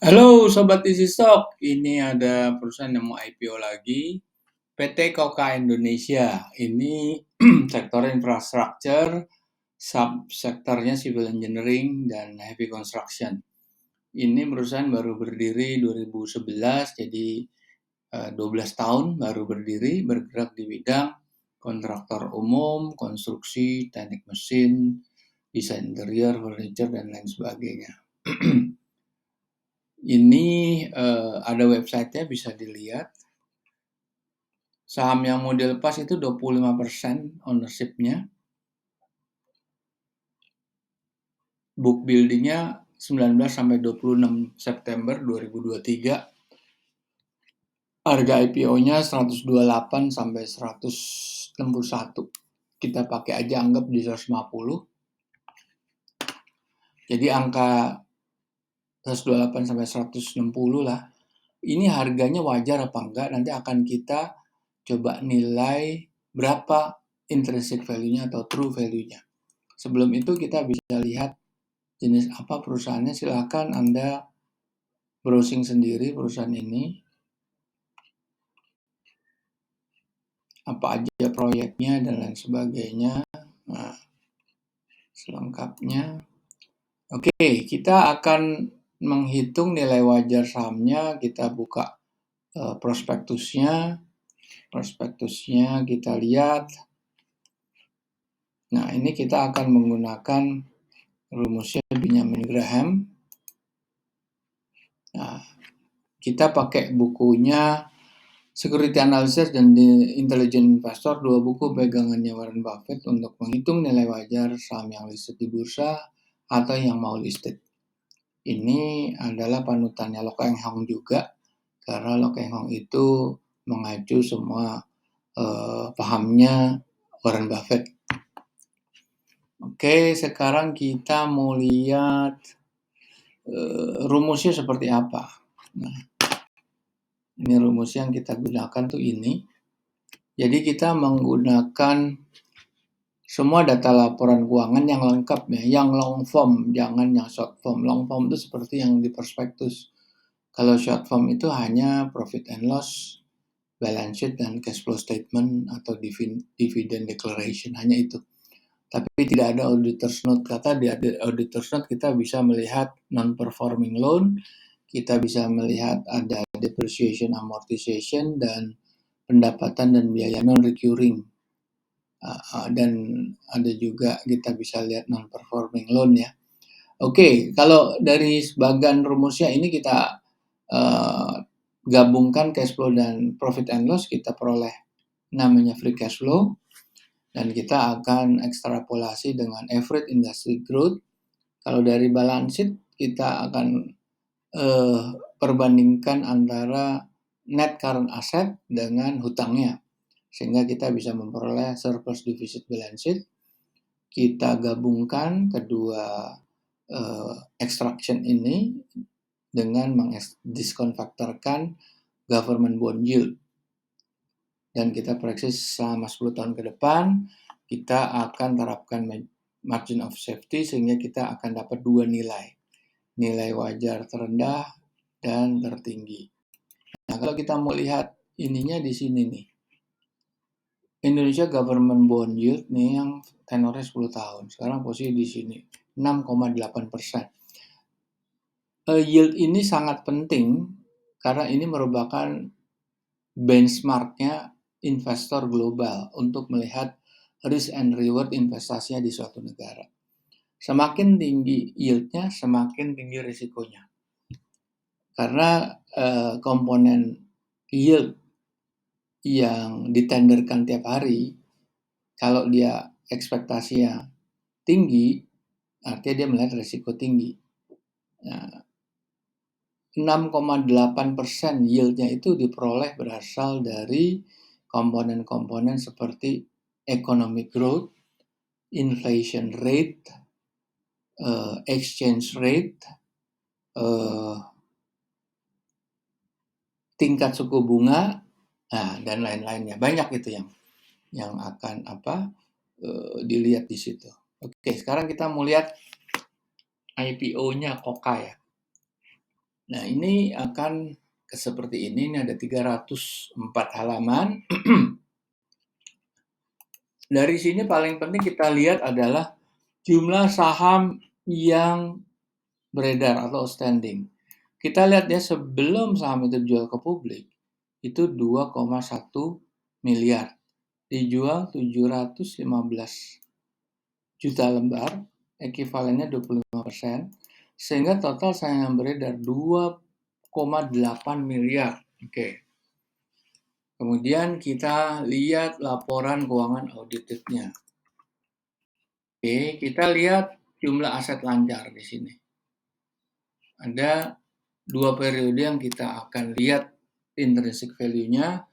Halo Sobat Easy Stock, ini ada perusahaan yang mau IPO lagi, PT Koka Indonesia. Ini sektor infrastruktur, subsektornya civil engineering dan heavy construction. Ini perusahaan baru berdiri 2011, jadi 12 tahun baru berdiri, bergerak di bidang kontraktor umum, konstruksi, teknik mesin, desain interior, furniture, dan lain sebagainya. Ini ada websitenya bisa dilihat. Saham yang mau dilepas itu 25% ownership-nya. Book building-nya 19 sampai 26 September 2023. Harga IPO-nya 128 sampai 161. Kita pakai aja anggap di 150. Jadi angka 128 sampai 160 lah. Ini harganya wajar apa enggak? Nanti akan kita coba nilai berapa intrinsic value-nya atau true value-nya. Sebelum itu kita bisa lihat jenis apa perusahaannya. Silahkan Anda browsing sendiri perusahaan ini. Apa aja proyeknya dan lain sebagainya. Nah, selengkapnya. Oke, kita akan menghitung nilai wajar sahamnya. Kita buka prospektusnya. Prospektusnya kita lihat. Nah, ini kita akan menggunakan rumusnya Benjamin Graham. Nah, kita pakai bukunya Security Analysis dan Intelligent Investor, 2 buku pegangannya Warren Buffett untuk menghitung nilai wajar saham yang listed di bursa atau yang mau listed. Ini adalah panutannya Lo Keng Hong juga, karena Lo Keng Hong itu mengacu semua pahamnya Warren Buffett. Oke, sekarang kita mau lihat rumusnya seperti apa. Nah, ini rumus yang kita gunakan tuh ini. Jadi kita menggunakan semua data laporan keuangan yang lengkap ya, yang long form, jangan yang short form. Long form itu seperti yang di prospektus. Kalau short form itu hanya profit and loss, balance sheet, dan cash flow statement atau dividend declaration, hanya itu. Tapi tidak ada auditor's note. Kata di auditor's note kita bisa melihat non-performing loan, kita bisa melihat ada depreciation, amortization, dan pendapatan dan biaya non-recurring. Dan ada juga kita bisa lihat non-performing loan ya. Oke, kalau dari sebagian rumusnya ini kita gabungkan cash flow dan profit and loss, kita peroleh namanya free cash flow. Dan kita akan ekstrapolasi dengan average industry growth. Kalau dari balance sheet kita akan perbandingkan antara net current asset dengan hutangnya, sehingga kita bisa memperoleh surplus deficit balance sheet. Kita gabungkan kedua extraction ini dengan mendiskonfaktorkan government bond yield. Dan kita proyeksi selama 10 tahun ke depan, kita akan terapkan margin of safety sehingga kita akan dapat dua nilai. Nilai wajar terendah dan tertinggi. Nah, kalau kita mau lihat ininya di sini nih. Indonesia Government Bond Yield nih yang tenornya 10 tahun. Sekarang posisi di sini 6,8%. Yield ini sangat penting karena ini merupakan benchmarknya investor global untuk melihat risk and reward investasinya di suatu negara. Semakin tinggi yieldnya, semakin tinggi risikonya. Karena komponen yield yang ditenderkan tiap hari, kalau dia ekspektasinya tinggi, artinya dia melihat risiko tinggi. Nah, 6,8% yieldnya itu diperoleh berasal dari komponen-komponen seperti economic growth, inflation rate, exchange rate, tingkat suku bunga, dan lain-lainnya. Banyak itu yang akan dilihat di situ. Oke, sekarang kita mau lihat IPO-nya Koka ya. Nah, ini akan seperti ini ada 304 halaman. Dari sini paling penting kita lihat adalah jumlah saham yang beredar atau outstanding. Kita lihat ya, sebelum saham itu dijual ke publik, itu 2,1 miliar. Dijual 715 juta lembar, ekuivalennya 25%, sehingga total saham yang beredar 2,8 miliar. Oke. Kemudian kita lihat laporan keuangan auditednya. Oke, kita lihat jumlah aset lancar di sini. Ada 2 periode yang kita akan lihat intrinsic value-nya.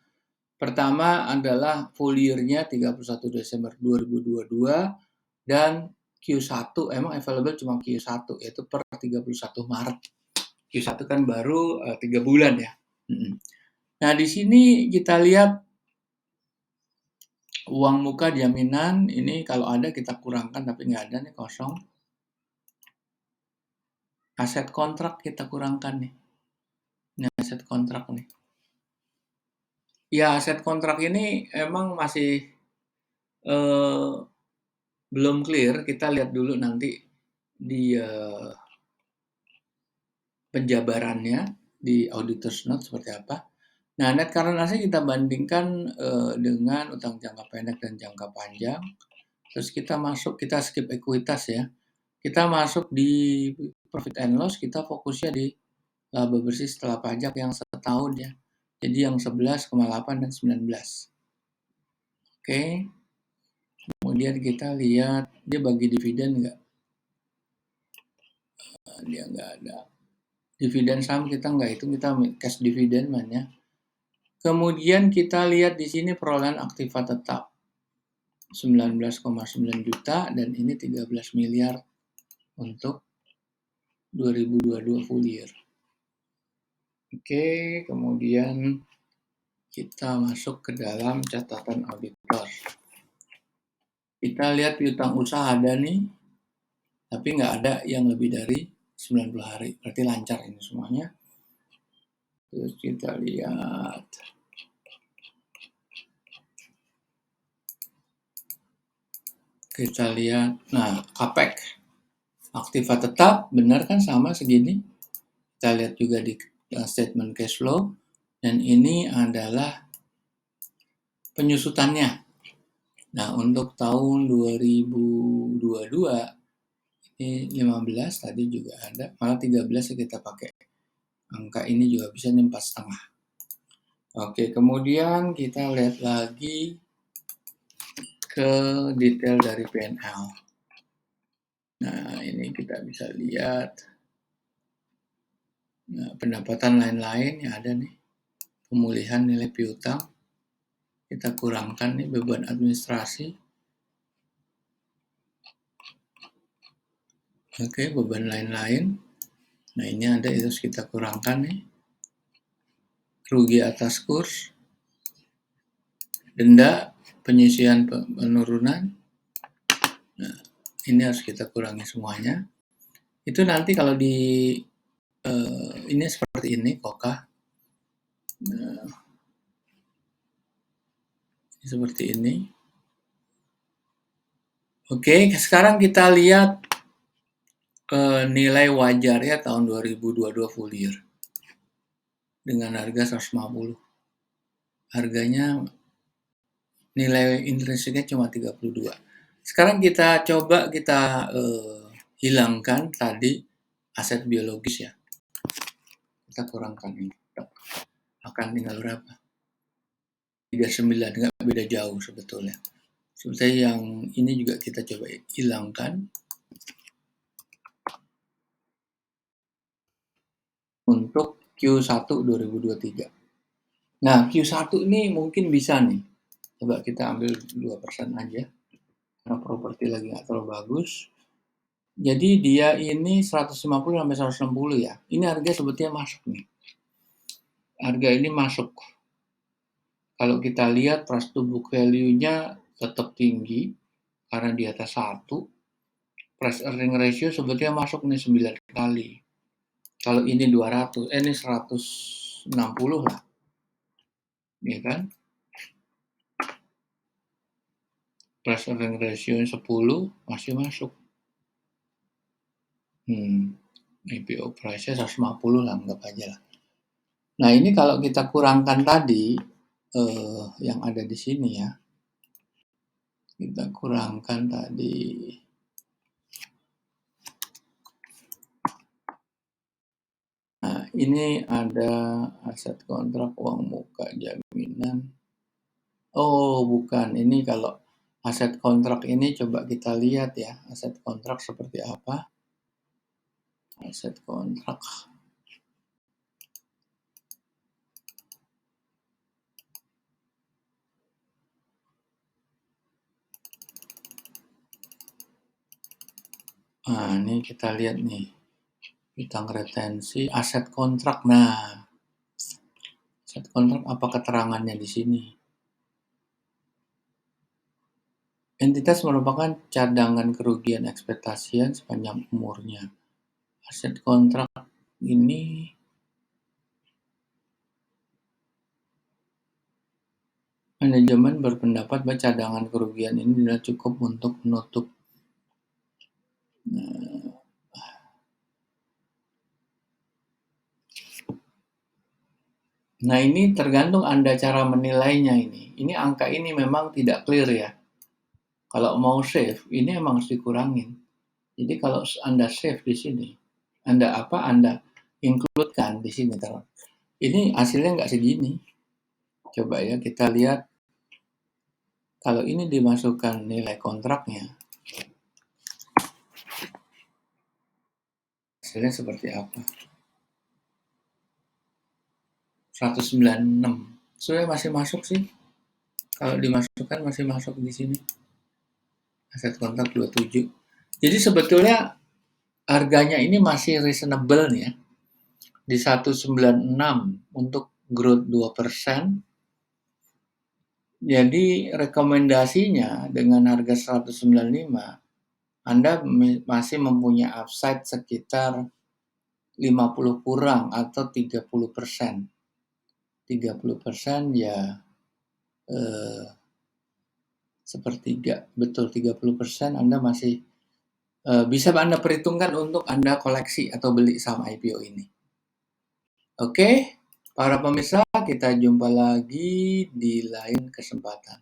Pertama adalah full year-nya 31 Desember 2022 dan Q1 emang available cuma Q1 yaitu per 31 Maret. Q1 kan baru 3 bulan ya. Nah, di sini kita lihat uang muka jaminan ini kalau ada kita kurangkan tapi nggak ada nih, kosong. Aset kontrak kita kurangkan nih. Ini aset kontrak nih. Ya, aset kontrak ini emang masih belum clear. Kita lihat dulu nanti di penjabarannya di auditor's note seperti apa. Nah, net current asset kita bandingkan dengan utang jangka pendek dan jangka panjang. Terus kita skip ekuitas ya. Kita masuk di profit and loss, kita fokusnya di laba bersih setelah pajak yang setahun ya. Jadi yang 11,8 dan 19. Oke. Kemudian kita lihat dia bagi dividen nggak? Dia nggak ada. Dividen saham kita nggak hitung, kita cash dividen ya. Kemudian kita lihat di sini perolehan aktiva tetap 19,9 juta dan ini 13 miliar untuk 2022 full year. Oke, kemudian kita masuk ke dalam catatan auditor. Kita lihat piutang usaha ada nih, tapi nggak ada yang lebih dari 90 hari. Berarti lancar ini semuanya. Terus kita lihat. Nah, CAPEX. Aktiva tetap, benar kan sama segini. Kita lihat juga di statement cash flow. Dan ini adalah penyusutannya. Nah, untuk tahun 2022, ini 15 tadi juga ada, malah 13 kita pakai. Angka ini juga bisa nih 4,5. Oke, kemudian kita lihat lagi ke detail dari P&L. Nah, ini kita bisa lihat. Nah, pendapatan lain-lain yang ada nih. Pemulihan nilai piutang. Kita kurangkan nih beban administrasi. Oke, beban lain-lain. Nah, ini ada, itu kita kurangkan nih. Rugi atas kurs. Denda, penyisian penurunan. Nah, ini harus kita kurangi semuanya. Itu nanti kalau di ini seperti ini, KOKA. Nah, seperti ini. Oke, sekarang kita lihat nilai wajar ya tahun 2022 full year. Dengan harga 150. Harganya nilai intrinsiknya cuma 32. Sekarang kita coba hilangkan tadi aset biologis ya. Kita kurangkan ini. Akan tinggal berapa? 39, nggak beda jauh sebetulnya. Sebetulnya yang ini juga kita coba hilangkan. Untuk Q1 2023. Nah, Q1 ini mungkin bisa nih. Coba kita ambil 2% aja. Karena properti lagi nggak terlalu bagus. Jadi dia ini 150 sampai 160 ya. Ini harga sebetulnya masuk nih. Harga ini masuk. Kalau kita lihat price to book value-nya tetap tinggi karena di atas 1. Price earning ratio sebetulnya masuk nih 9 kali. Kalau ini 200, ini 160 lah, ya kan? Price earning ratio 10 masih masuk. IPO price-nya 150 lah, anggap aja lah. Nah, ini kalau kita kurangkan tadi yang ada di sini ya. Kita kurangkan tadi. Nah, ini ada aset kontrak, uang muka, jaminan. Oh, bukan. Ini kalau aset kontrak ini coba kita lihat ya. Aset kontrak seperti apa? Aset kontrak. Nah, ini kita lihat nih. Bintang retensi, aset kontrak. Nah, aset kontrak apa keterangannya di sini? Entitas merupakan cadangan kerugian ekspektasian sepanjang umurnya. Aset kontrak ini manajemen berpendapat bahwa cadangan kerugian ini tidak cukup untuk menutup. Nah, ini tergantung Anda cara menilainya ini. Ini angka ini memang tidak clear ya. Kalau mau save, ini emang harus dikurangin. Jadi kalau Anda save di sini, Anda include-kan di sini. Ini hasilnya nggak segini. Coba ya kita lihat. Kalau ini dimasukkan nilai kontraknya, hasilnya seperti apa? 196. Sebenarnya masih masuk sih. Kalau dimasukkan masih masuk di sini. Aset kontrak 27. Jadi sebetulnya harganya ini masih reasonable nih ya. Di 196 untuk growth 2%. Jadi rekomendasinya dengan harga 195, Anda masih mempunyai upside sekitar 50 kurang atau 30%. 30% ya sepertiga, betul 30% Anda masih bisa Anda perhitungkan untuk Anda koleksi atau beli saham IPO ini. Oke, para pemirsa, kita jumpa lagi di lain kesempatan.